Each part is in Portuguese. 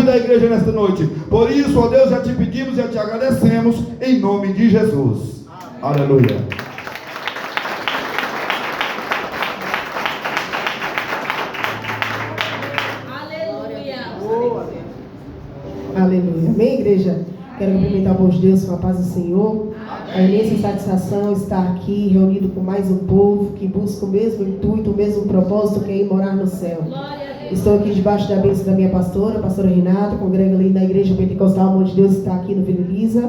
vida da igreja nesta noite. Por isso, ó Deus, já te pedimos e já te agradecemos em nome de Jesus. Aleluia. Aleluia. Amém, igreja? Quero cumprimentar o povo de Deus com a paz do Senhor. É imensa satisfação estar aqui reunido com mais um povo que busca o mesmo intuito, o mesmo propósito, que é ir morar no céu. Estou aqui debaixo da bênção da minha pastora, a pastora Renata, congrega ali na igreja pentecostal, onde Deus está aqui no Vila Elisa.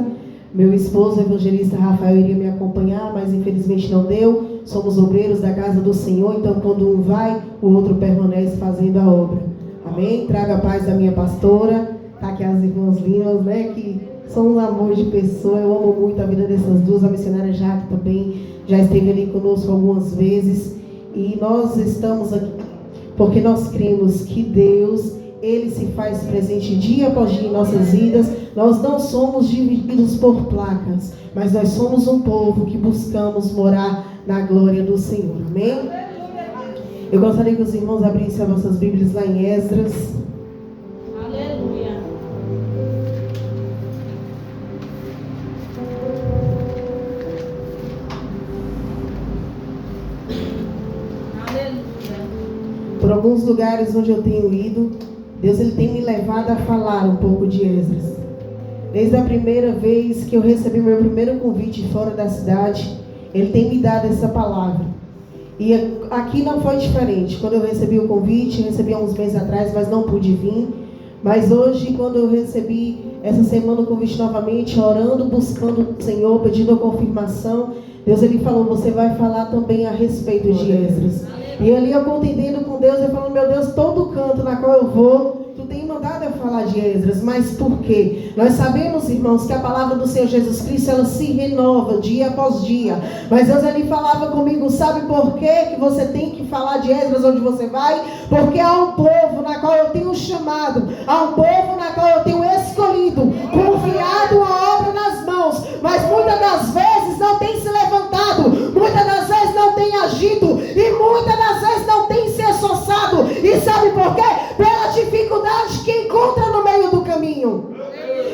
Meu esposo, o evangelista Rafael, iria me acompanhar, mas infelizmente não deu. Somos obreiros da casa do Senhor, então quando um vai, o outro permanece fazendo a obra. Amém? Traga a paz da minha pastora. Tá aqui as irmãs lindas, né, que são um amor de pessoa. Eu amo muito a vida dessas duas. A missionária Jaque também já esteve ali conosco algumas vezes. E nós estamos aqui porque nós cremos que Deus, Ele se faz presente dia após dia em nossas vidas. Nós não somos divididos por placas, mas nós somos um povo que buscamos morar na glória do Senhor. Amém? Eu gostaria que os irmãos abrissem as nossas Bíblias lá em Esdras. Por alguns lugares onde eu tenho ido, Deus ele tem me levado a falar um pouco de Esdras. Desde a primeira vez que eu recebi meu primeiro convite fora da cidade, Ele tem me dado essa palavra. E aqui não foi diferente. Quando eu recebi o convite, recebi há uns meses atrás, mas não pude vir. Mas hoje, quando eu recebi essa semana o convite novamente, orando, buscando o Senhor, pedindo a confirmação, Deus ele falou, você vai falar também a respeito de Esdras. E ali eu contendendo com Deus, eu falando, meu Deus, todo canto na qual eu vou, Tu tem mandado eu falar de Esdras. Mas por quê? Nós sabemos, irmãos, que a palavra do Senhor Jesus Cristo, ela se renova dia após dia. Mas Deus ele falava comigo, sabe por quê que você tem que falar de Esdras onde você vai? Porque há um povo na qual eu tenho chamado, há um povo na qual eu tenho escolhido, confiado a obra nas mãos, mas muitas das vezes não tem se levantado, muitas das vezes não tem agido, e muitas das vezes não tem se esforçado. E sabe por quê? Pela dificuldade que encontra no meio do caminho.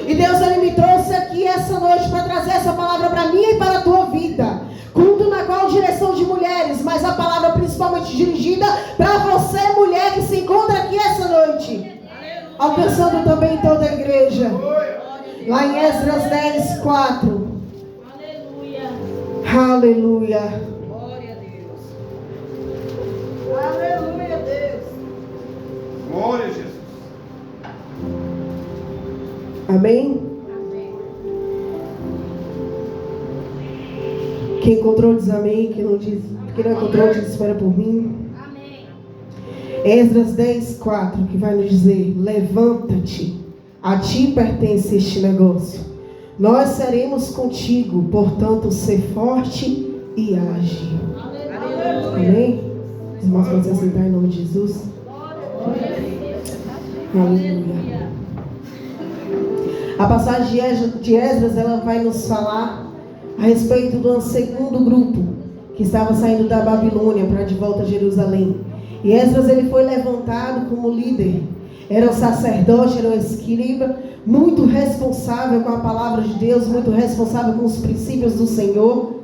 E Deus ele me trouxe aqui essa noite para trazer essa palavra para mim e para a tua vida. Culto na qual direção de mulheres, mas a palavra principalmente dirigida para você, mulher, que se encontra aqui essa noite, alcançando também toda a igreja. Lá em Esdras 10, 4. Aleluia. Glória a Deus. Aleluia, Deus. Glória a Jesus. Amém? Amém. Quem encontrou diz amém. Quem não encontrou diz espera por mim. Amém. Esdras 10, 4, que vai nos dizer: levanta-te, a ti pertence este negócio. Nós seremos contigo, portanto, ser forte e ágil. Aleluia. Amém? Os irmãos podem se assentar em nome de Jesus. Glória a Deus. Aleluia. A passagem de Esdras, ela vai nos falar a respeito do segundo grupo que estava saindo da Babilônia para de volta a Jerusalém. E Esdras ele foi levantado como líder. Era um sacerdote, era um escriba, muito responsável com a palavra de Deus, muito responsável com os princípios do Senhor.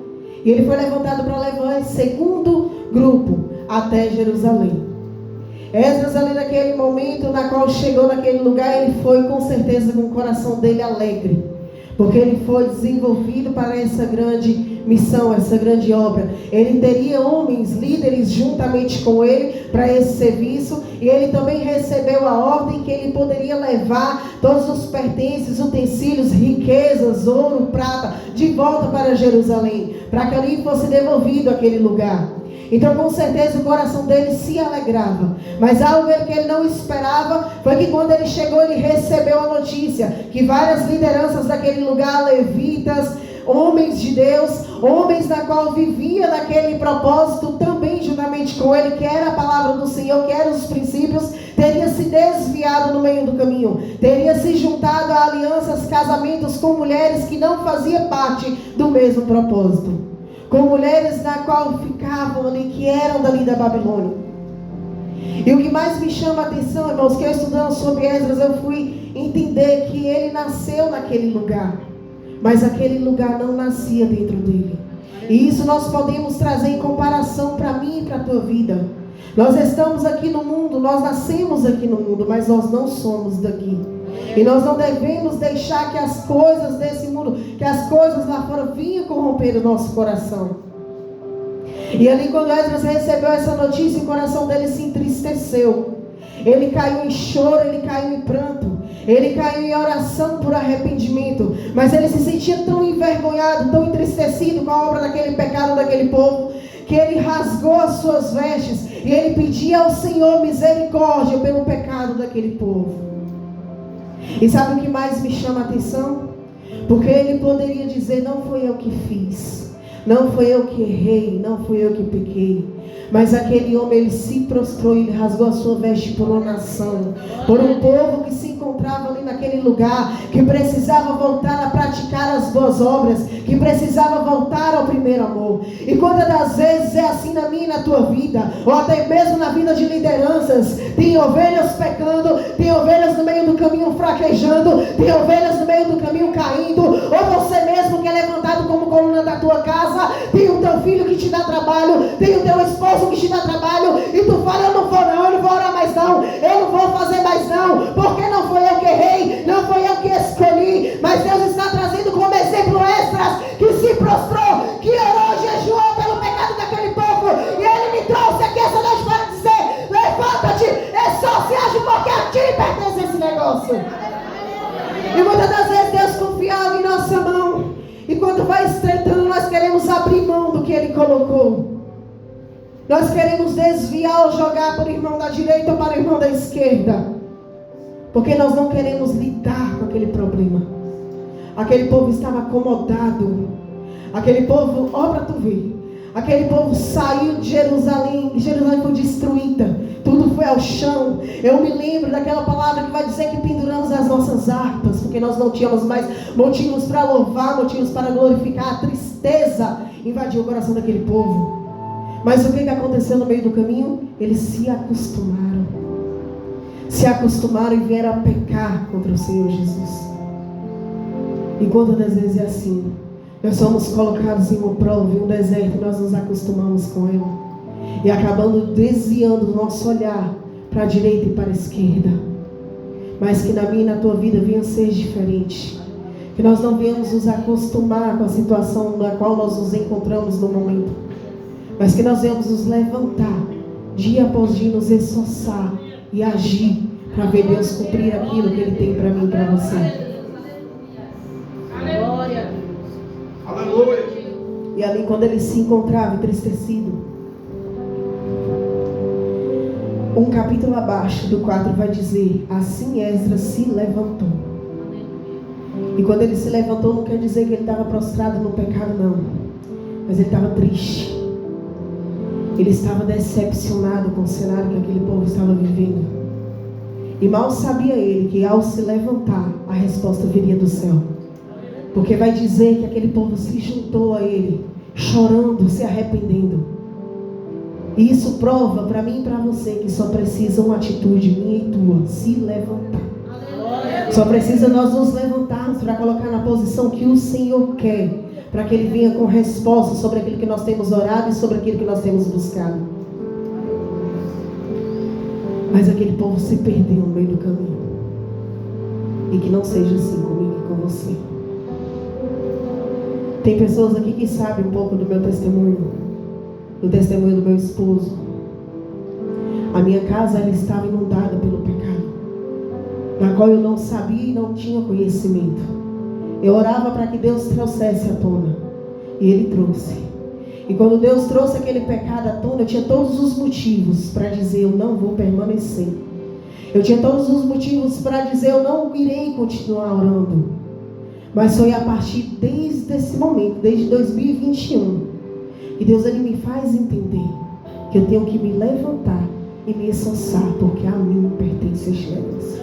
E ele foi levantado para levar esse segundo grupo até Jerusalém. Esdras ali naquele momento na qual chegou naquele lugar, ele foi com certeza com o coração dele alegre, porque ele foi desenvolvido para essa grande missão, essa grande obra. Ele teria homens, líderes juntamente com ele para esse serviço, e ele também recebeu a ordem que ele poderia levar todos os pertences, utensílios, riquezas, ouro, prata, de volta para Jerusalém, para que ali fosse devolvido aquele lugar. Então com certeza o coração dele se alegrava. Mas algo que ele não esperava foi que quando ele chegou, ele recebeu a notícia que várias lideranças daquele lugar, levitas, homens de Deus, homens na qual vivia naquele propósito também juntamente com ele, que era a palavra do Senhor, que eram os princípios, teria se desviado no meio do caminho, teria se juntado a alianças, casamentos com mulheres que não faziam parte do mesmo propósito, com mulheres na qual ficavam ali, que eram dali da Babilônia. E o que mais me chama a atenção, irmãos, que eu estudando sobre Esdras, eu fui entender que ele nasceu naquele lugar, mas aquele lugar não nascia dentro dele. E isso nós podemos trazer em comparação para mim e para a tua vida. Nós estamos aqui no mundo, nós nascemos aqui no mundo, mas nós não somos daqui. E nós não devemos deixar que as coisas desse mundo, que as coisas lá fora venham corromper o nosso coração. E ali quando Esdras recebeu essa notícia, o coração dele se entristeceu. Ele caiu em choro, ele caiu em pranto, ele caiu em oração por arrependimento. Mas ele se sentia tão envergonhado, tão entristecido com a obra daquele pecado daquele povo, que ele rasgou as suas vestes e ele pedia ao Senhor misericórdia pelo pecado daquele povo. E sabe o que mais me chama a atenção? Porque ele poderia dizer: não foi eu que fiz, não foi eu que errei, não fui eu que pequei. Mas aquele homem, ele se prostrou, ele rasgou a sua veste por uma nação, por um povo que se encontrava ali naquele lugar, que precisava voltar a praticar as boas obras, que precisava voltar ao primeiro amor. E quantas das vezes é assim na minha e na tua vida, ou até mesmo na vida de lideranças, tem ovelhas pecando, tem ovelhas no meio do caminho fraquejando, tem ovelhas no meio do caminho caindo, ou você mesmo que é levantado como coluna da tua casa, tem o teu filho que te dá trabalho, tem o teu esposo que te dá trabalho, e tu fala: eu não vou não, eu não vou orar mais não, eu não vou fazer mais não, porque não foi eu que errei, não foi eu que escolhi. Mas Deus está trazendo como exemplo Esdras, que se prostrou, que orou, jejuou pelo pecado daquele povo, e ele me trouxe aqui essa noite para dizer: levanta-te, exorcia-te, porque a ti pertence esse negócio. E muitas das vezes Deus confia algo em nossa mão, e quando vai estreitando, nós queremos abrir mão do que Ele colocou. Nós queremos desviar ou jogar para o irmão da direita ou para o irmão da esquerda, porque nós não queremos lidar com aquele problema. Aquele povo estava acomodado. Aquele povo, ó para tu ver, aquele povo saiu de Jerusalém. Jerusalém foi destruída, tudo foi ao chão. Eu me lembro daquela palavra que vai dizer que penduramos as nossas harpas, porque nós não tínhamos mais motivos para louvar, motivos para glorificar. A tristeza invadiu o coração daquele povo. Mas o que aconteceu no meio do caminho? Eles se acostumaram e vieram a pecar contra o Senhor Jesus. E quantas das vezes é assim? Nós somos colocados em uma prova, em um deserto, e nós nos acostumamos com ele, e acabando desviando o nosso olhar para a direita e para a esquerda. Mas que na minha e na tua vida venha a ser diferente, que nós não venhamos nos acostumar com a situação na qual nós nos encontramos no momento, mas que nós venhamos nos levantar dia após dia, nos esforçar e agir para ver Deus cumprir aquilo que Ele tem para mim e para você. Glória a Deus. Aleluia. E ali, quando ele se encontrava entristecido, um capítulo abaixo do 4 vai dizer: assim Esdras se levantou. E quando ele se levantou, não quer dizer que ele estava prostrado no pecado, não, mas ele estava triste. Ele estava decepcionado com o cenário que aquele povo estava vivendo. E mal sabia ele que ao se levantar, a resposta viria do céu. Porque vai dizer que aquele povo se juntou a ele, chorando, se arrependendo. E isso prova para mim e para você que só precisa uma atitude minha e tua: se levantar. Só precisa nós nos levantarmos para colocar na posição que o Senhor quer, para que Ele venha com resposta sobre aquilo que nós temos orado e sobre aquilo que nós temos buscado. Mas aquele povo se perdeu no meio do caminho. E que não seja assim comigo e com você. Tem pessoas aqui que sabem um pouco do meu testemunho, do testemunho do meu esposo. A minha casa, ela estava inundada pelo pecado, na qual eu não sabia e não tinha conhecimento. Eu orava para que Deus trouxesse à tona, e Ele trouxe. E quando Deus trouxe aquele pecado à tona, eu tinha todos os motivos para dizer: eu não vou permanecer. Eu tinha todos os motivos para dizer: eu não irei continuar orando. Mas foi a partir desde esse momento, desde 2021, que Deus, Ele me faz entender que eu tenho que me levantar e me esforçar, porque a mim pertence este negócio.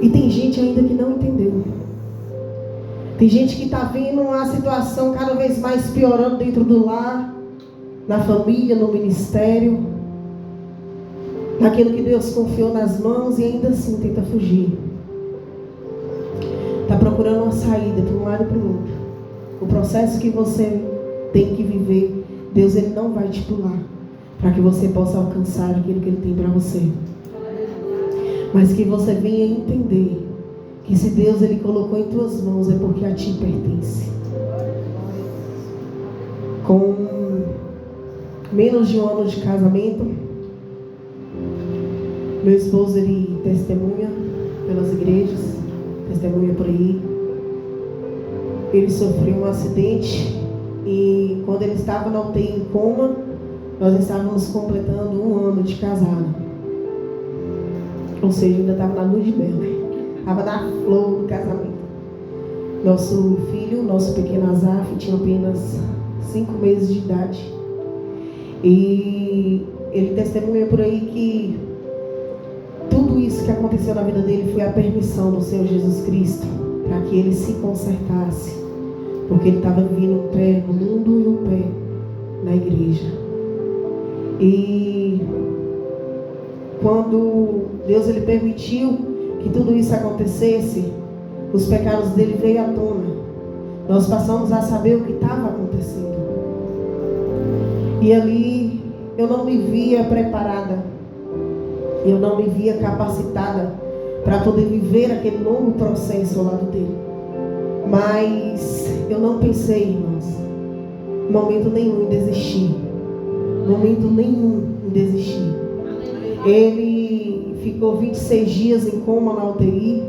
E tem gente ainda que não entendeu. Tem gente que está vendo uma situação cada vez mais piorando dentro do lar, na família, no ministério. naquilo que Deus confiou nas mãos e ainda assim tenta fugir. Está procurando uma saída para um lado e para o outro. O processo que você tem que viver, Deus ele não vai te pular para que você possa alcançar aquilo que Ele tem para você. Mas que você venha entender que se Deus ele colocou em tuas mãos é porque a ti pertence. Com menos de um ano de casamento, meu esposo ele testemunha pelas igrejas, testemunha por aí. Ele sofreu um acidente e quando ele estava na UTI em coma, nós estávamos completando 1 ano de casado. Ou seja, ainda estava na lua de mel, estava na flor do casamento. Nosso filho, nosso pequeno Azaf, tinha apenas 5 meses de idade. E ele testemunha por aí que tudo isso que aconteceu na vida dele foi a permissão do Senhor Jesus Cristo para que ele se consertasse, porque ele estava vivendo um pé no mundo e um pé na igreja. E quando Deus ele permitiu que tudo isso acontecesse, os pecados dele veio à tona. Nós passamos a saber o que estava acontecendo. E ali eu não me via preparada, eu não me via capacitada para poder viver aquele longo processo ao lado dele. Mas eu não pensei, irmãos, momento nenhum em desistir. Momento nenhum em desistir. Ele ficou 26 dias em coma na UTI.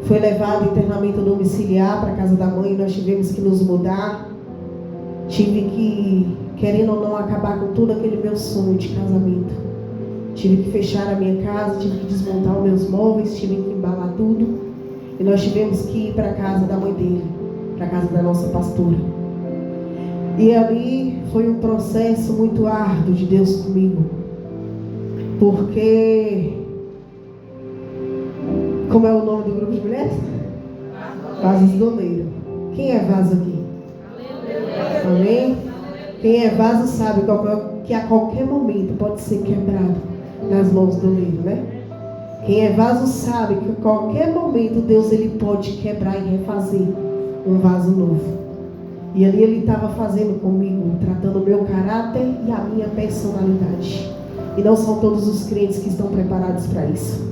Foi levado em internamento domiciliar para a casa da mãe. Nós tivemos que nos mudar. Tive que, querendo ou não, acabar com todo aquele meu sonho de casamento. Tive que fechar a minha casa, tive que desmontar os meus móveis, tive que embalar tudo. E nós tivemos que ir para a casa da mãe dele, para a casa da nossa pastora. E ali foi um processo muito árduo de Deus comigo. Porque, como é o nome do grupo de mulheres? Vasos do oleiro. Quem é vaso aqui? Amém? Quem é vaso sabe que a qualquer momento pode ser quebrado nas mãos do oleiro, né? Quem é vaso sabe que a qualquer momento Deus ele pode quebrar e refazer um vaso novo. E ali ele estava fazendo comigo, tratando o meu caráter e a minha personalidade. E não são todos os crentes que estão preparados para isso.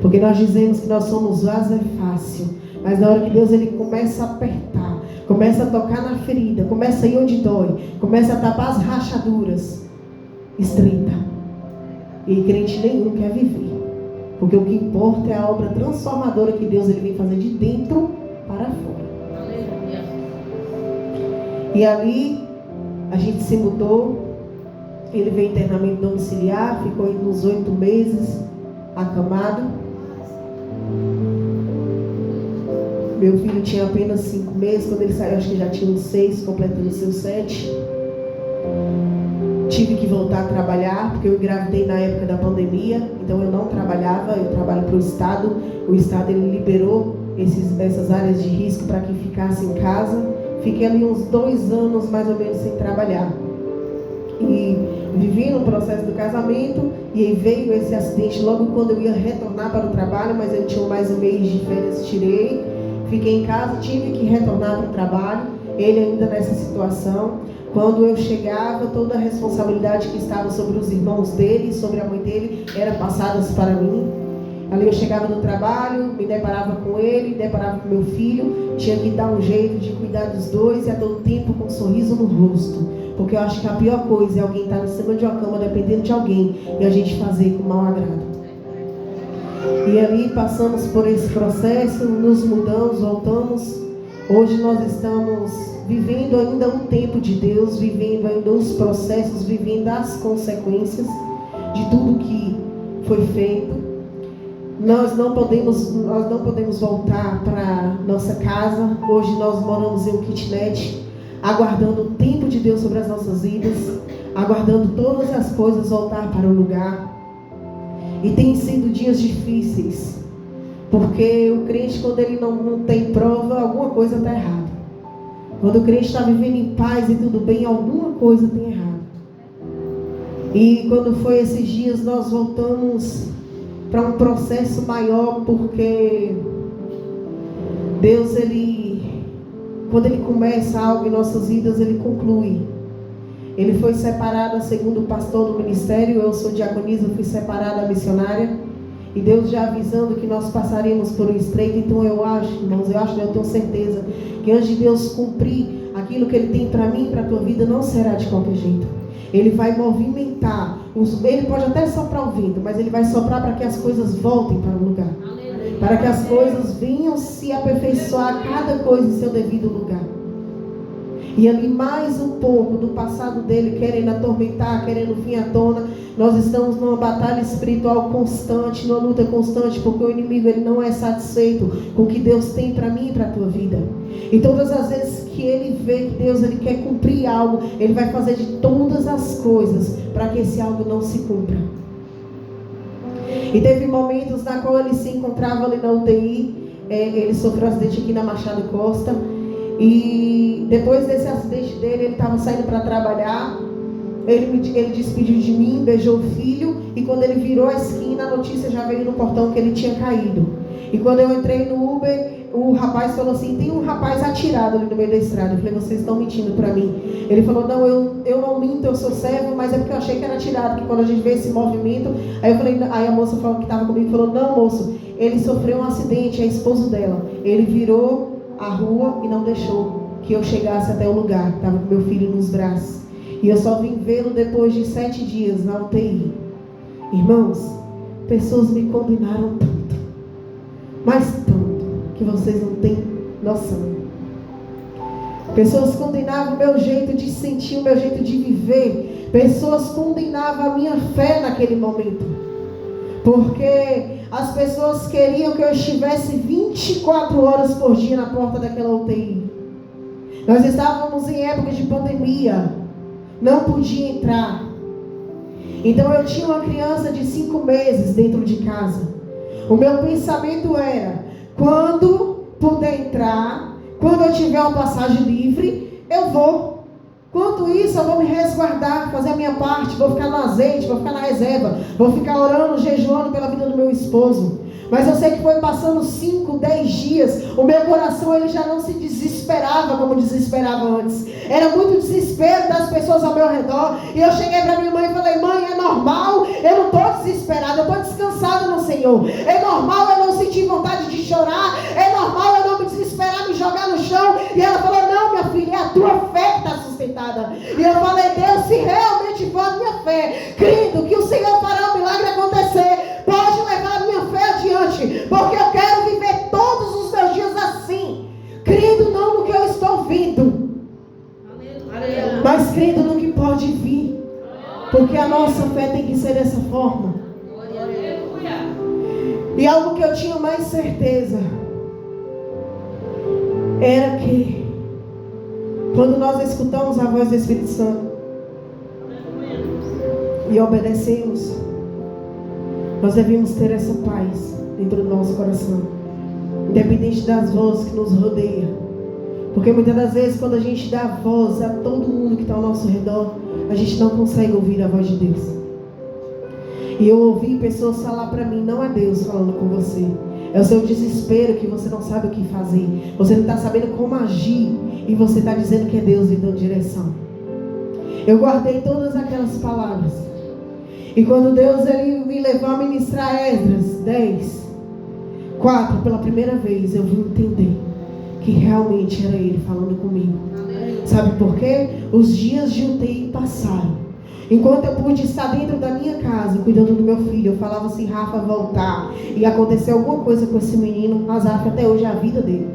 Porque nós dizemos que nós somos vaso é fácil. Mas na hora que Deus ele começa a apertar, começa a tocar na ferida, começa a ir onde dói, começa a tapar as rachaduras, estreita. E crente nenhum quer viver. Porque o que importa é a obra transformadora que Deus ele vem fazer de dentro para fora. E ali a gente se mudou. Ele veio em internamento domiciliar, ficou aí uns 8 meses acamado. Meu filho tinha apenas 5 meses, quando ele saiu acho que já tinha uns 6, completando os seus 7. Tive que voltar a trabalhar, porque eu engravidei na época da pandemia, então eu não trabalhava, eu trabalho para o Estado. O Estado ele liberou essas áreas de risco para que ficasse em casa. Fiquei ali uns 2 anos mais ou menos sem trabalhar. E vivi no processo do casamento, e aí veio esse acidente logo quando eu ia retornar para o trabalho, mas eu tinha mais um mês de férias, tirei. Fiquei em casa, tive que retornar para o trabalho, ele ainda nessa situação. Quando eu chegava, toda a responsabilidade que estava sobre os irmãos dele, sobre a mãe dele, era passada para mim. Ali eu chegava do trabalho, me deparava com ele, me deparava com meu filho, tinha que dar um jeito de cuidar dos dois e a todo tempo com um sorriso no rosto. Porque eu acho que a pior coisa é alguém estar em cima de uma cama dependendo de alguém e a gente fazer com mau agrado. E ali passamos por esse processo, nos mudamos, voltamos. Hoje nós estamos vivendo ainda o tempo de Deus, vivendo ainda os processos, vivendo as consequências de tudo que foi feito. Nós não podemos voltar para nossa casa. Hoje nós moramos em um kitnet, aguardando o tempo de Deus sobre as nossas vidas, aguardando todas as coisas voltar para o lugar. E tem sido dias difíceis, porque o crente, quando ele não tem prova, alguma coisa está errada. Quando o crente está vivendo em paz e tudo bem, alguma coisa tem errado. E quando foi esses dias, nós voltamos para um processo maior, porque Deus, quando Ele começa algo em nossas vidas, Ele conclui. Ele foi separado segundo o pastor do ministério, eu sou diaconisa, fui separada missionária. E Deus já avisando que nós passaríamos por um estreito. Então eu acho, irmãos, eu tenho certeza que antes de Deus cumprir aquilo que Ele tem para mim e para a tua vida, não será de qualquer jeito. Ele vai movimentar, Ele pode até soprar o vento, mas Ele vai soprar para que as coisas voltem para o lugar. Para que as coisas venham se aperfeiçoar, cada coisa em seu devido lugar. E ali mais um pouco do passado dele, querendo atormentar, querendo vir à tona. Nós estamos numa batalha espiritual constante, numa luta constante, porque o inimigo ele não é satisfeito com o que Deus tem para mim e para a tua vida. E todas as vezes que ele vê que Deus ele quer cumprir algo, ele vai fazer de todas as coisas para que esse algo não se cumpra. E teve momentos na qual ele se encontrava ali na UTI, ele sofreu um acidente aqui na Machado Costa. E depois desse acidente dele, ele estava saindo para trabalhar. Ele despediu de mim, beijou o filho. E quando ele virou a esquina, a notícia já veio no portão que ele tinha caído. E quando eu entrei no Uber, o rapaz falou assim: tem um rapaz atirado ali no meio da estrada. Eu falei: vocês estão mentindo para mim. Ele falou: não, eu não minto, eu sou servo, mas é porque eu achei que era atirado. Que quando a gente vê esse movimento. Aí a moça falou que estava comigo falou: não, moço, ele sofreu um acidente, é esposo dela. Ele virou a rua e não deixou que eu chegasse até o lugar. Estava com meu filho nos braços. E eu só vim vê-lo depois de 7 dias na UTI. Irmãos, pessoas me condenaram tanto, mas tanto, que vocês não têm noção. Pessoas condenavam o meu jeito de sentir, o meu jeito de viver. Pessoas condenavam a minha fé naquele momento. Porque as pessoas queriam que eu estivesse 24 horas por dia na porta daquela UTI. Nós estávamos em época de pandemia. Não podia entrar. Então eu tinha uma criança de 5 meses dentro de casa. O meu pensamento era: quando puder entrar, quando eu tiver uma passagem livre, eu vou. Quanto isso, eu vou me resguardar, fazer a minha parte, vou ficar no azeite, vou ficar na reserva, vou ficar orando, jejuando pela vida do meu esposo. Mas eu sei que foi passando 5, 10 dias, o meu coração ele já não se desesperava como desesperava antes. Era muito desespero das pessoas ao meu redor. E eu cheguei para minha mãe e falei: mãe, é normal, eu não estou desesperada, eu estou descansada no Senhor. É normal eu não sentir vontade de chorar, é normal eu não me desesperar, me jogar no chão. E ela falou: não, minha filha, é a tua fé que está sustentada. E eu falei: Deus, se realmente for a minha fé, crendo que o Senhor fará o milagre acontecer, pode levar a minha fé adiante, porque eu quero viver todos os meus dias assim, crendo não no que eu estou vendo, mas crendo no que pode vir, porque a nossa fé tem que ser dessa forma. E algo que eu tinha mais certeza era que quando nós escutamos a voz do Espírito Santo e obedecemos, nós devemos ter essa paz dentro do nosso coração, independente das vozes que nos rodeiam. Porque muitas das vezes, quando a gente dá voz a todo mundo que está ao nosso redor, a gente não consegue ouvir a voz de Deus. E eu ouvi pessoas falar para mim: não é Deus falando com você, é o seu desespero que você não sabe o que fazer, você não está sabendo como agir, e você está dizendo que é Deus lhe dando direção. Eu guardei todas aquelas palavras. E quando Deus ele me levou a ministrar Esdras 10:4, pela primeira vez eu vim entender que realmente era Ele falando comigo. Sabe por quê? Os dias de UTI passaram. Enquanto eu pude estar dentro da minha casa, cuidando do meu filho, eu falava assim: Rafa, voltar, e acontecer alguma coisa com esse menino, Rafa até hoje é a vida dele.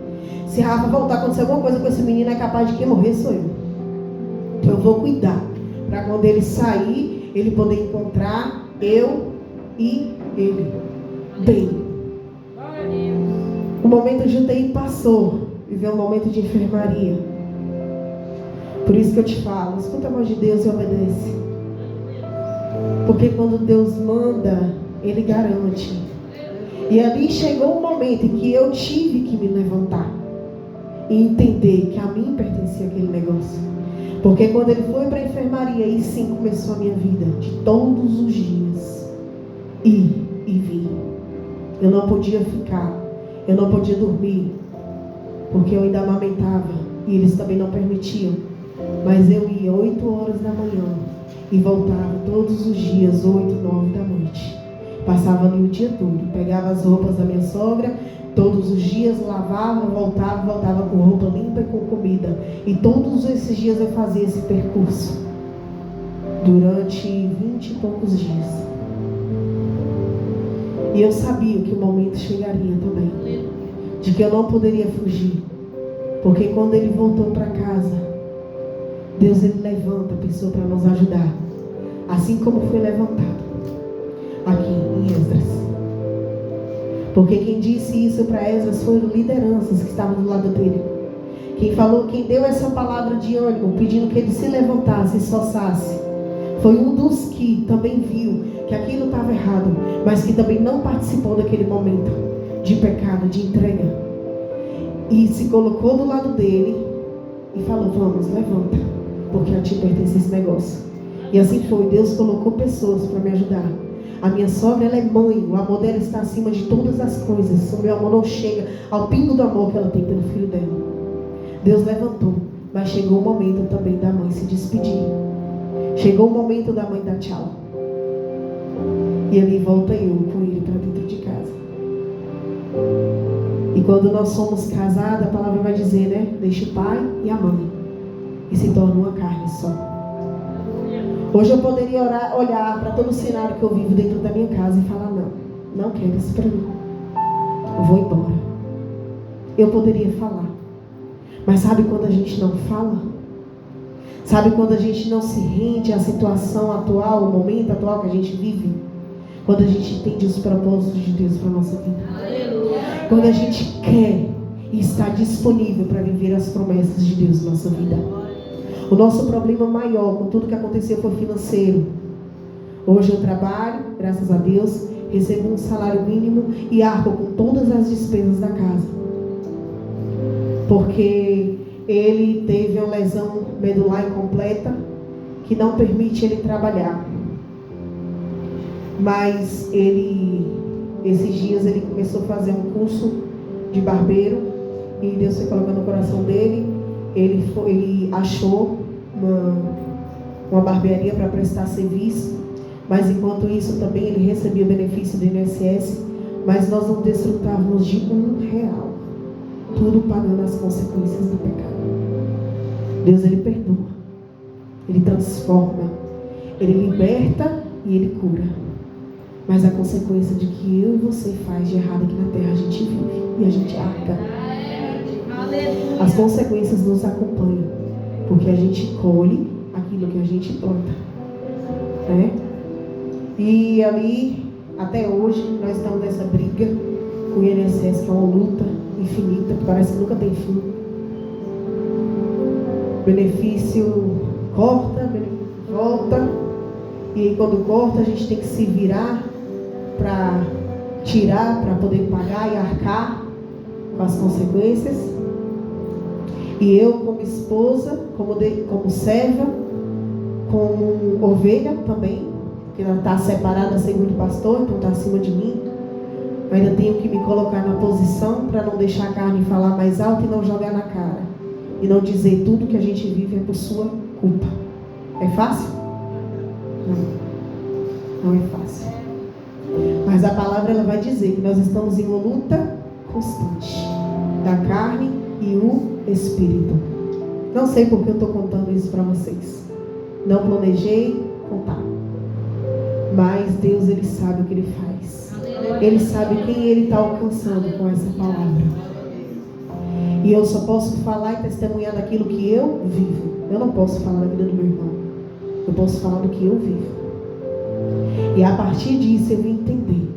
Se Rafa voltar, acontecer alguma coisa com esse menino, é capaz de quem morrer sou eu. Então eu vou cuidar, para quando ele sair, ele poder encontrar eu e ele bem. O momento de UTI passou, e veio um momento de enfermaria. Por isso que eu te falo, escuta a voz de Deus e obedece. Porque quando Deus manda, Ele garante. E ali chegou um momento em que eu tive que me levantar e entender que a mim pertencia aquele negócio. Porque quando ele foi para a enfermaria, aí sim começou a minha vida, de todos os dias, ir e vir. Eu não podia ficar, eu não podia dormir, porque eu ainda amamentava, e eles também não permitiam. Mas eu ia 8 horas da manhã e voltava todos os dias, 8, 9 da noite. Passava ali o dia todo, pegava as roupas da minha sogra, todos os dias lavava, voltava com roupa limpa e com comida. E todos esses dias eu fazia esse percurso, durante 20 e poucos dias. E eu sabia que o momento chegaria também, de que eu não poderia fugir. Porque quando ele voltou para casa, Deus ele levanta a pessoa para nos ajudar, assim como foi levantado aqui em Esdras. Porque quem disse isso para Esdras foram lideranças que estavam do lado dele. Quem deu essa palavra de ânimo, pedindo que ele se levantasse e esforçasse, foi um dos que também viu que aquilo estava errado, mas que também não participou daquele momento de pecado, de entrega, e se colocou do lado dele e falou: vamos, levanta, porque a ti pertence esse negócio. E assim foi. Deus colocou pessoas para me ajudar. A minha sogra, ela é mãe, o amor dela está acima de todas as coisas. O meu amor não chega ao pingo do amor que ela tem pelo filho dela. Deus levantou, mas chegou o momento também da mãe se despedir. Chegou o momento da mãe dar tchau. E ali volta eu com ele para dentro de casa. E quando nós somos casados, a palavra vai dizer, né? Deixa o pai e a mãe e se torna uma carne só. Hoje eu poderia olhar para todo o cenário que eu vivo dentro da minha casa e falar: não quero isso para mim, eu vou embora. Eu poderia falar, mas sabe quando a gente não fala? Sabe quando a gente não se rende à situação atual, ao momento atual que a gente vive? Quando a gente entende os propósitos de Deus para a nossa vida. Aleluia. Quando a gente quer e está disponível para viver as promessas de Deus na nossa vida. O nosso problema maior com tudo que aconteceu foi financeiro. Hoje eu trabalho, graças a Deus, recebo um salário mínimo e arco com todas as despesas da casa. Porque ele teve uma lesão medular incompleta que não permite ele trabalhar. Mas esses dias ele começou a fazer um curso de barbeiro e Deus foi colocando no coração dele. Ele achou uma barbearia para prestar serviço, mas enquanto isso também ele recebia o benefício do INSS, mas nós não desfrutávamos de R$1, tudo pagando as consequências do pecado. Deus ele perdoa, ele transforma, ele liberta e ele cura, mas a consequência de que eu e você faz de errado aqui na terra a gente vive e a gente arca. As consequências nos acompanham, porque a gente colhe aquilo que a gente planta, né? E ali, até hoje, nós estamos nessa briga com o INSS, que é uma luta infinita, que parece que nunca tem fim. Benefício corta, benefício volta, e aí quando corta a gente tem que se virar para tirar, para poder pagar e arcar com as consequências. E eu, como esposa, como serva, como ovelha também, porque ela está separada segundo o pastor, então está acima de mim. Eu ainda tenho que me colocar na posição para não deixar a carne falar mais alto e não jogar na cara. E não dizer tudo que a gente vive é por sua culpa. É fácil? Não é fácil. Mas a palavra ela vai dizer que nós estamos em uma luta constante da carne e o Espírito. Não sei porque eu estou contando isso para vocês. Não planejei contar. Mas Deus, Ele sabe o que Ele faz. Ele sabe quem Ele está alcançando com essa palavra. E eu só posso falar e testemunhar daquilo que eu vivo. Eu não posso falar da vida do meu irmão. Eu posso falar do que eu vivo. E a partir disso eu vim entender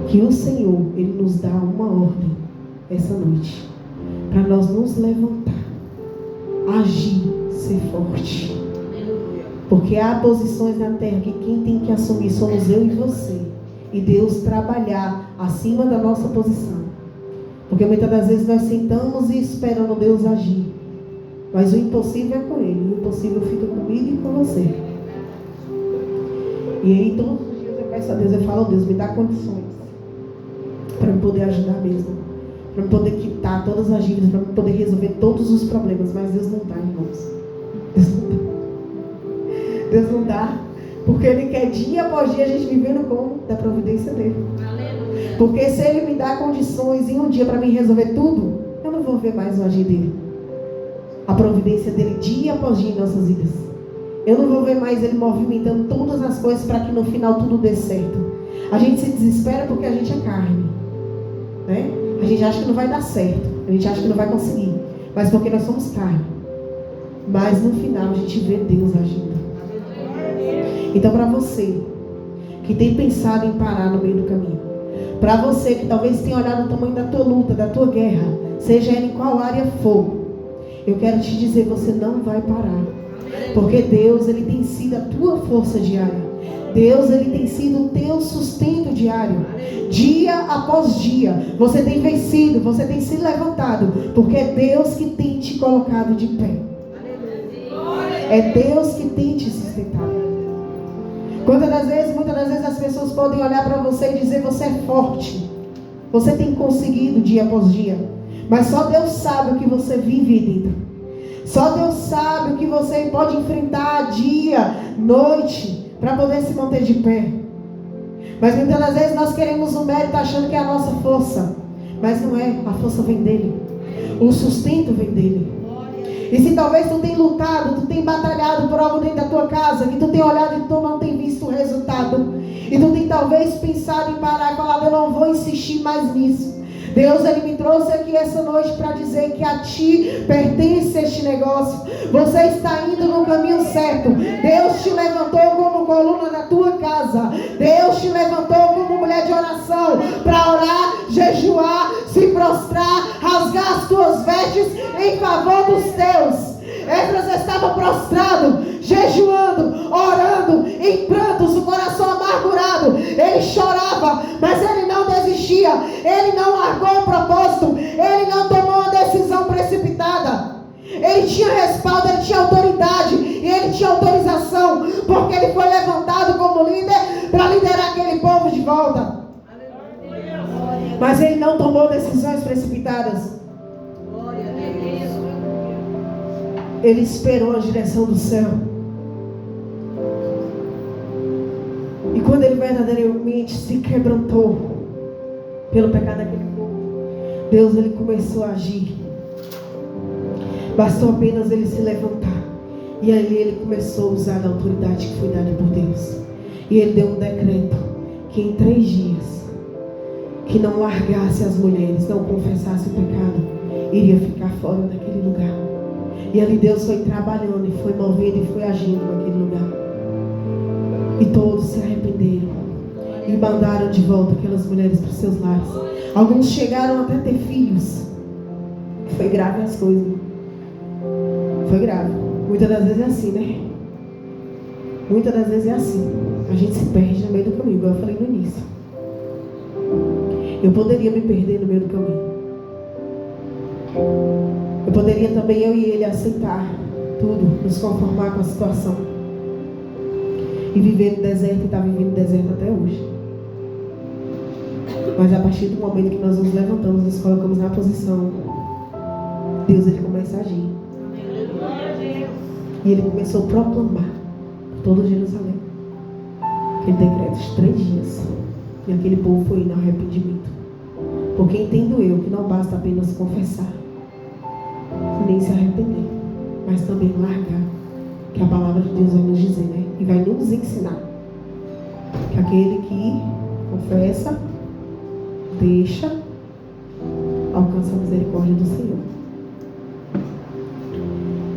que o Senhor, Ele nos dá uma ordem essa noite, para nós nos levantar, agir, ser forte. Porque há posições na terra que quem tem que assumir somos eu e você. E Deus trabalhar acima da nossa posição. Porque muitas das vezes nós sentamos e esperando Deus agir. Mas o impossível é com Ele. O impossível fica comigo e com você. E aí todos os dias eu peço a Deus, eu falo, Deus, me dá condições para eu poder ajudar mesmo, para eu poder quitar todas as dívidas, para eu poder resolver todos os problemas. Mas Deus não dá, irmãos. Deus não dá. Deus não dá, porque Ele quer dia após dia a gente vivendo como? Da providência dEle. Aleluia. Porque se Ele me dá condições em um dia para mim resolver tudo, eu não vou ver mais o agir dEle. A providência dEle dia após dia em nossas vidas. Eu não vou ver mais Ele movimentando todas as coisas para que no final tudo dê certo. A gente se desespera porque a gente é carne, né? A gente acha que não vai dar certo, a gente acha que não vai conseguir, mas porque nós somos carne. Mas no final a gente vê Deus agindo. Então, para você que tem pensado em parar no meio do caminho, para você que talvez tenha olhado o tamanho da tua luta, da tua guerra, seja ela em qual área for, eu quero te dizer, você não vai parar. Porque Deus, Ele tem sido a tua força diária. Deus, Ele tem sido o teu sustento diário. Dia após dia, você tem vencido, você tem se levantado, porque é Deus que tem te colocado de pé. É Deus que tem te sustentado. Muitas das vezes as pessoas podem olhar para você e dizer, você é forte, você tem conseguido dia após dia, mas só Deus sabe o que você vive dentro. Só Deus sabe o que você pode enfrentar dia, noite, para poder se manter de pé. Mas muitas das vezes nós queremos um mérito achando que é a nossa força, mas não é, a força vem dEle, o sustento vem dEle. E se talvez tu tenha lutado, tu tenha batalhado por algo dentro da tua casa, que tu tenha olhado e tu não tem visto o resultado, e tu tem talvez pensado em parar e falar, eu não vou insistir mais nisso. Deus, Ele me trouxe aqui essa noite para dizer que a ti pertence este negócio. Você está indo no caminho certo. Deus te levantou como coluna da tua casa. Deus te levantou como mulher de oração para orar, jejuar, se prostrar, rasgar as tuas vestes em favor dos teus. Esdras estava prostrado, jejuando, orando, em prantos, o coração amargurado. Ele chorava, mas ele não desistia. Ele não largou o propósito. Ele não tomou uma decisão precipitada. Ele tinha respaldo, ele tinha autoridade e ele tinha autorização, porque ele foi levantado como líder para liderar aquele povo de volta. Mas ele não tomou decisões precipitadas. Ele esperou a direção do céu. E quando ele verdadeiramente se quebrantou pelo pecado daquele povo, Deus, Ele começou a agir. Bastou apenas ele se levantar. E aí ele começou a usar a autoridade que foi dada por Deus. E ele deu um decreto que em 3 dias, que não largasse as mulheres, não confessasse o pecado, iria ficar fora daquele lugar. E ali Deus foi trabalhando e foi movendo e foi agindo naquele lugar. E todos se arrependeram e mandaram de volta aquelas mulheres para os seus lares. Alguns chegaram até a ter filhos. Foi grave as coisas. Foi grave. Muitas das vezes é assim, né? Muitas das vezes é assim. A gente se perde no meio do caminho, igual eu falei no início. Eu poderia me perder no meio do caminho. Eu poderia também, eu e ele, aceitar tudo, nos conformar com a situação e viver no deserto, e estar vivendo no deserto até hoje. Mas a partir do momento que nós nos levantamos, nos colocamos na posição, Deus, Ele começa a agir. E Ele começou a proclamar por todo Jerusalém aquele decreto de 3 dias, e aquele povo foi indo ao arrependimento. Porque entendo eu que não basta apenas confessar, nem se arrepender, mas também largar, que a palavra de Deus vai nos dizer, né? E vai nos ensinar que aquele que confessa, deixa, alcança a misericórdia do Senhor.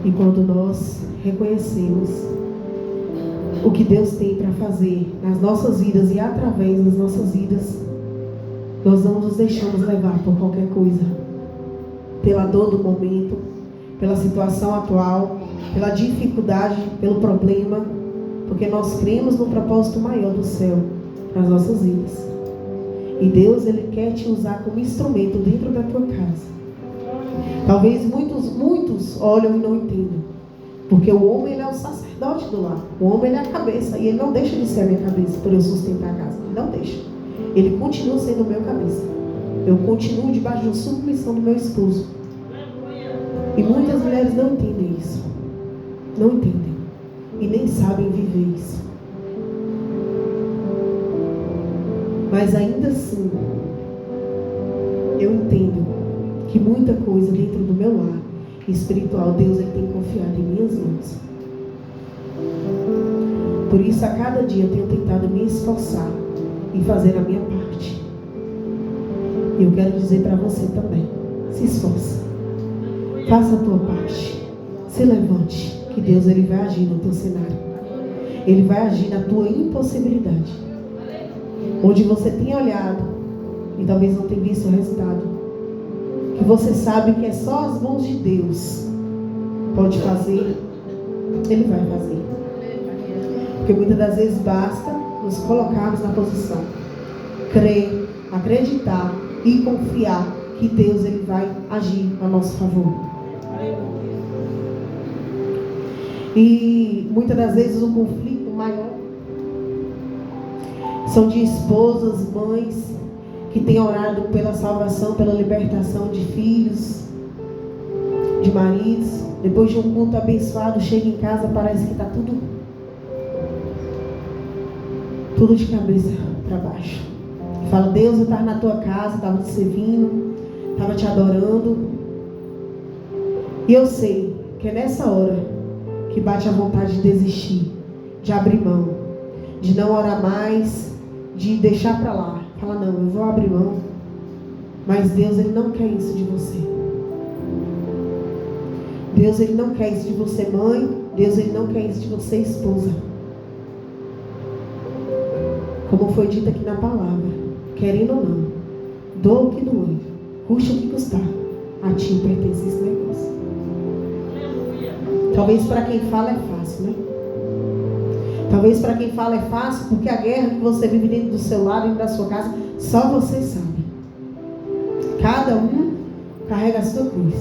E quando nós reconhecemos o que Deus tem para fazer nas nossas vidas e através das nossas vidas, nós não nos deixamos levar por qualquer coisa, pela dor do momento, pela situação atual, pela dificuldade, pelo problema, porque nós cremos no propósito maior do céu para as nossas vidas. E Deus, Ele quer te usar como instrumento dentro da tua casa. Talvez muitos olham e não entendam. Porque o homem ele é o sacerdote do lar. O homem ele é a cabeça. E ele não deixa de ser a minha cabeça por eu sustentar a casa. Ele não deixa. Ele continua sendo o meu cabeça. Eu continuo debaixo da submissão do meu esposo. E muitas mulheres não entendem isso. Não entendem. E nem sabem viver isso. Mas ainda assim, eu entendo que muita coisa dentro do meu lar espiritual, Deus ele tem confiado em minhas mãos. Por isso, a cada dia eu tenho tentado me esforçar e fazer a minha parte. E eu quero dizer para você também, se esforce. Faça a tua parte. Se levante, que Deus ele vai agir no teu cenário. Ele vai agir na tua impossibilidade. Onde você tem olhado e talvez não tenha visto o resultado. Que você sabe que é só as mãos de Deus pode fazer, Ele vai fazer. Porque muitas das vezes basta nos colocarmos na posição, crer, acreditar e confiar que Deus ele vai agir a nosso favor. E muitas das vezes o conflito maior são de esposas, mães que têm orado pela salvação, pela libertação de filhos, de maridos. Depois de um culto abençoado, chega em casa, parece que está tudo de cabeça para baixo. Fala, Deus, eu estava na tua casa, estava te servindo, estava te adorando. E eu sei que é nessa hora que bate a vontade de desistir, de abrir mão, de não orar mais, de deixar para lá. Fala, não, eu vou abrir mão. Mas Deus, ele não quer isso de você. Deus, ele não quer isso de você, mãe. Deus, ele não quer isso de você, esposa. Como foi dito aqui na palavra, querendo ou não, doa o que doer, custe o que custar, a ti pertence esse negócio. Talvez para quem fala é fácil, né? Talvez para quem fala é fácil, porque a guerra que você vive dentro do seu lar, dentro da sua casa, só você sabe. Cada um carrega a sua cruz.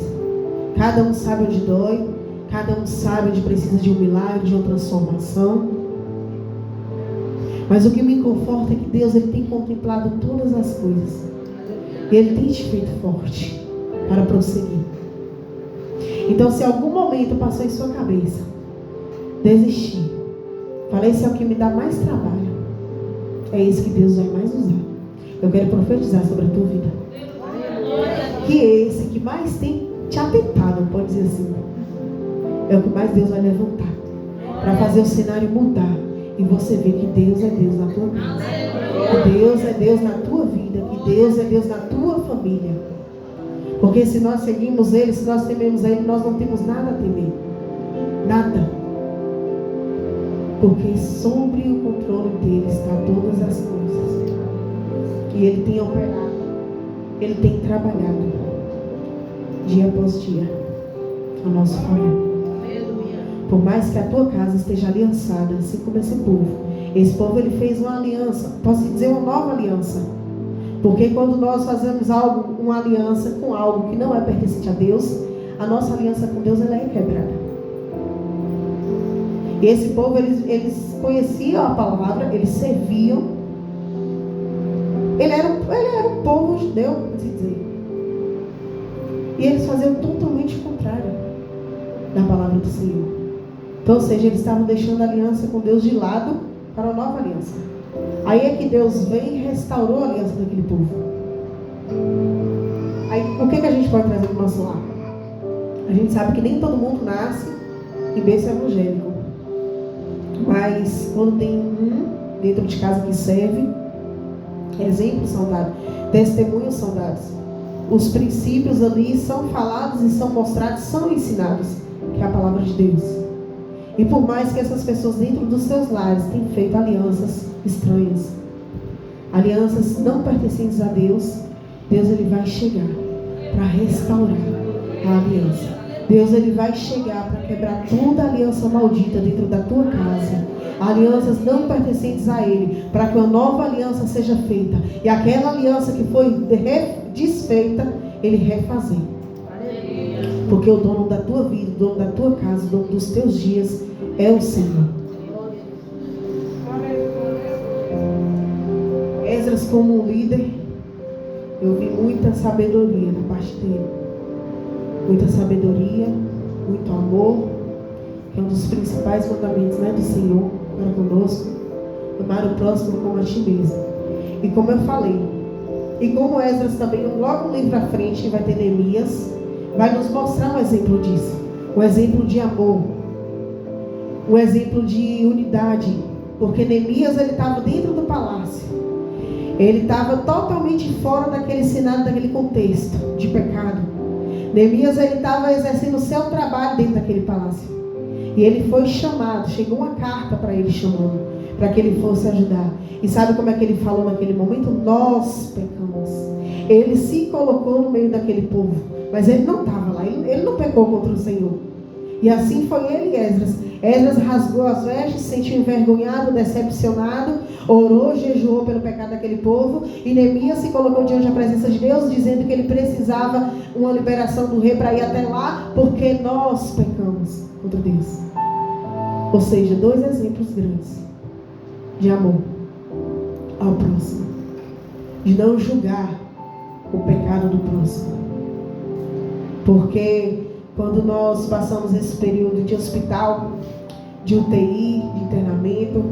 Cada um sabe onde dói. Cada um sabe onde precisa de um milagre, de uma transformação. Mas o que me conforta é que Deus ele tem contemplado todas as coisas. E Ele tem te feito forte para prosseguir. Então, se algum momento passou em sua cabeça desistir, falei, esse é o que me dá mais trabalho, é esse que Deus vai mais usar. Eu quero profetizar sobre a tua vida. Que esse que mais tem te atentado, pode dizer assim, é o que mais Deus vai levantar para fazer o cenário mudar e você ver que Deus é Deus na tua casa, que Deus é Deus na tua vida, que Deus é Deus na tua família. Porque se nós seguimos Ele, se nós tememos a Ele, nós não temos nada a temer. Nada. Porque sobre o controle dele está todas as coisas. E Ele tem operado. Ele tem trabalhado. Dia após dia. A nosso favor. Por mais que a tua casa esteja aliançada, assim como esse povo. Esse povo ele fez uma aliança. Posso dizer uma nova aliança. Porque quando nós fazemos algo, uma aliança com algo que não é pertencente a Deus, a nossa aliança com Deus ela é quebrada. E esse povo, eles conheciam a palavra, eles serviam. Ele era um povo judeu, por assim dizer. E eles faziam totalmente o contrário da palavra do Senhor. Então, ou seja, eles estavam deixando a aliança com Deus de lado para a nova aliança. Aí é que Deus veio e restaurou a aliança daquele povo. Aí, o que a gente pode trazer para o nosso lar? A gente sabe que nem todo mundo nasce em berço evangélico. Mas quando tem um dentro de casa que serve, exemplos são dados, testemunhos são dados. Os princípios ali são falados e são mostrados, são ensinados, que é a palavra de Deus. E por mais que essas pessoas dentro dos seus lares tenham feito alianças estranhas, alianças não pertencentes a Deus, Deus ele vai chegar para restaurar a aliança. Deus ele vai chegar para quebrar toda a aliança maldita dentro da tua casa. Alianças não pertencentes a Ele, para que uma nova aliança seja feita. E aquela aliança que foi desfeita, Ele refazer. Porque o dono da tua vida, o dono da tua casa, o dono dos teus dias é o Senhor. Esdras, como um líder, eu vi muita sabedoria da parte dele. Muita sabedoria, muito amor, que é um dos principais mandamentos, né, do Senhor para conosco. Amar o próximo como a ti mesmo. E como eu falei, e como Esdras também, logo um livro à frente, vai ter Neemias, vai nos mostrar um exemplo disso. Um exemplo de amor. Um exemplo de unidade. Porque Neemias, ele estava dentro do palácio. Ele estava totalmente fora daquele cenário, daquele contexto de pecado. Neemias, ele estava exercendo o seu trabalho dentro daquele palácio. E ele foi chamado, chegou uma carta para ele chamando, para que ele fosse ajudar. E sabe como é que ele falou naquele momento? Nós pecamos. Ele se colocou no meio daquele povo, mas ele não estava lá, ele não pecou contra o Senhor. E assim foi ele e Esdras. Esdras rasgou as vestes, se sentiu envergonhado, decepcionado, orou, jejuou pelo pecado daquele povo. E Neemias se colocou diante da presença de Deus, dizendo que ele precisava uma liberação do rei para ir até lá, porque nós pecamos contra Deus. Ou seja, dois exemplos grandes de amor ao próximo, de não julgar o pecado do próximo. Porque quando nós passamos esse período de hospital, de UTI, de internamento,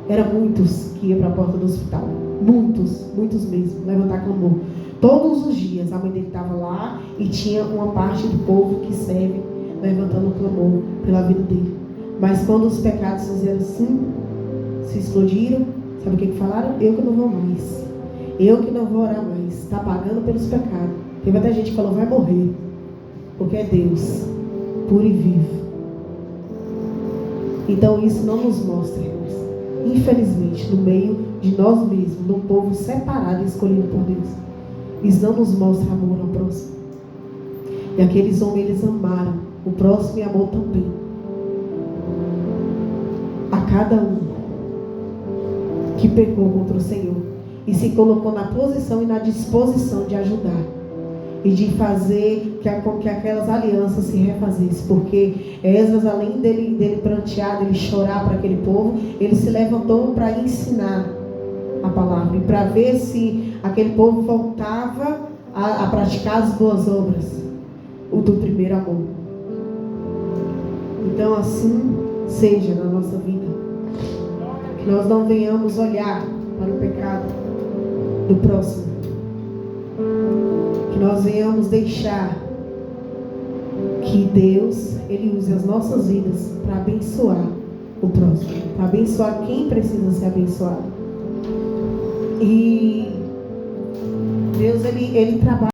eram muitos que iam para a porta do hospital. Muitos mesmo, levantar clamor. Todos os dias a mãe dele estava lá e tinha uma parte do povo que serve levantando clamor pela vida dele. Mas quando os pecados fizeram assim, se explodiram, sabe o que falaram? Eu que não vou mais. Eu que não vou orar mais. Está pagando pelos pecados. Teve até gente que falou, vai morrer. Porque é Deus, puro e vivo. Então isso não nos mostra, irmãos, infelizmente, no meio de nós mesmos, num povo separado e escolhido por Deus, isso não nos mostra amor ao próximo. E aqueles homens, eles amaram o próximo e amor também a cada um que pecou contra o Senhor e se colocou na posição e na disposição de ajudar e de fazer com que aquelas alianças se refazessem. Porque Esdras, além dele prantear, dele chorar para aquele povo, ele se levantou para ensinar a palavra e para ver se aquele povo voltava a praticar as boas obras, o do primeiro amor. Então assim seja na nossa vida, que nós não venhamos olhar para o pecado do próximo, que nós venhamos deixar que Deus, Ele use as nossas vidas para abençoar o próximo, para abençoar quem precisa ser abençoado. E Deus, Ele trabalha